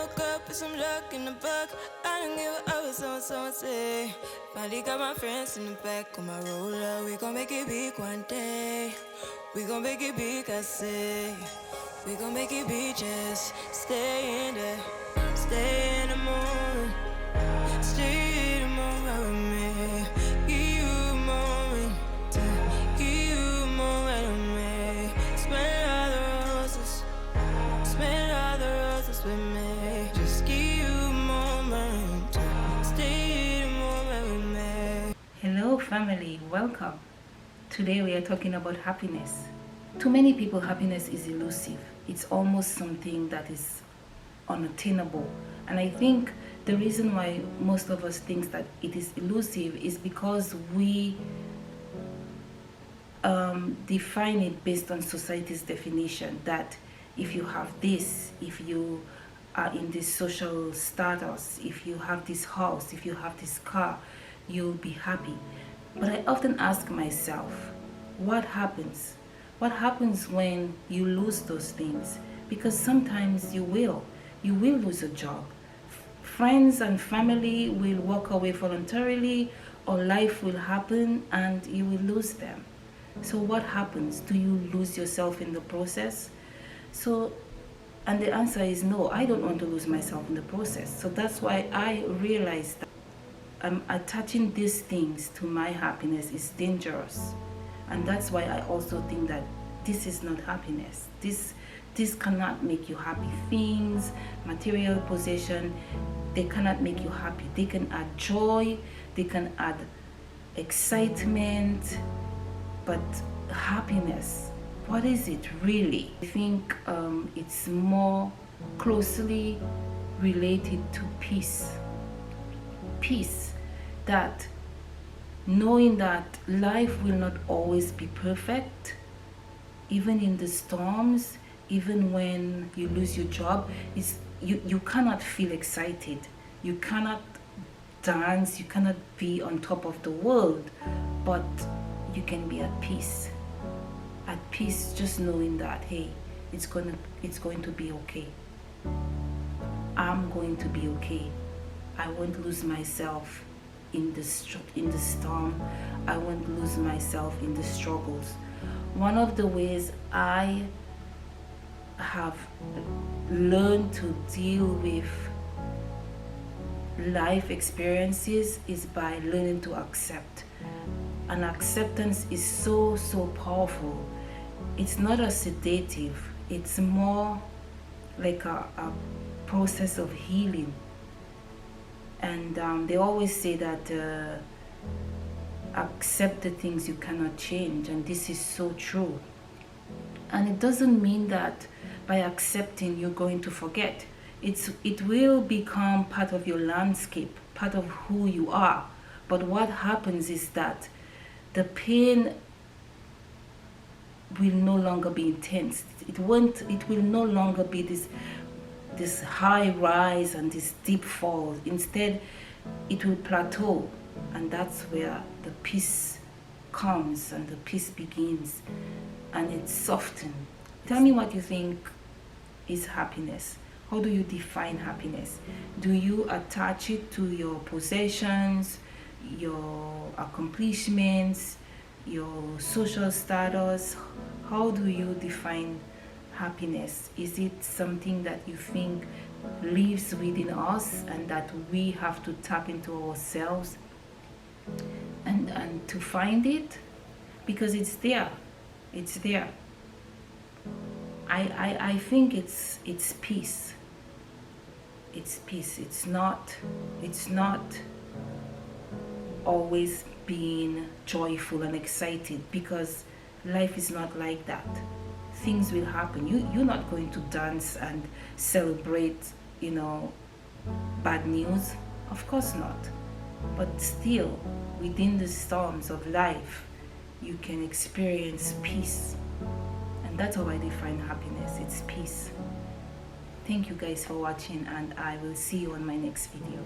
woke up with some luck in the book. I don't give a what someone say. Finally got my friends in the back on my roller. We gon' make it big one day. We gon' make it big, I say. We gon' make it big, just stay in there. Stay in the moment. Stay in the moment with me. Give you a moment. Give you a moment with me. Smell all the roses. Smell all the roses with me. Just give you a moment. Stay in the moment with me. Hello family, welcome. Today we are talking about happiness. To many people, happiness is elusive. It's almost something that is unattainable. And I think the reason why most of us think that it is elusive is because we define it based on society's definition, that if you have this, if you are in this social status, if you have this house, if you have this car, you'll be happy. But I often ask myself, what happens? What happens when you lose those things? Because sometimes you will lose a job. Friends and family will walk away voluntarily, or life will happen and you will lose them. So what happens? Do you lose yourself in the process? And the answer is no, I don't want to lose myself in the process. So that's why I realized that attaching these things to my happiness is dangerous. And that's why I also think that this is not happiness. This cannot make you happy. Things, material possession, they cannot make you happy. They can add joy, they can add excitement, but happiness, what is it really? I think it's more closely related to peace. Peace, that knowing that life will not always be perfect, even in the storms, even when you lose your job, you cannot feel excited, you cannot dance, you cannot be on top of the world, but you can be at peace. At peace, just knowing that, hey, it's going to be okay. I'm going to be okay. I won't lose myself in the storm. I won't lose myself in the struggles. One of the ways I have learned to deal with life experiences is by learning to accept. And acceptance is so powerful. It's not a sedative, it's more like a process of healing. And they always say that accept the things you cannot change, and this is so true. And it doesn't mean that by accepting you're going to forget. It will become part of your landscape, part of who you are. But what happens is that the pain will no longer be intense. It will no longer be this high rise and this deep fall. Instead, it will plateau, and that's where the peace comes and the peace begins, and it's softened. Tell me what you think is happiness. How do you define happiness? Do you attach it to your possessions, your accomplishments, your social status? How do you define happiness? Is it something that you think lives within us and that we have to tap into ourselves and to find it? Because it's there. I think it's peace. It's peace. It's not always being joyful and excited, because life is not like that. Things will happen. You're not going to dance and celebrate, bad news. Of course not. But still, within the storms of life, you can experience peace. And that's how I define happiness. It's peace. Thank you guys for watching, and I will see you on my next video.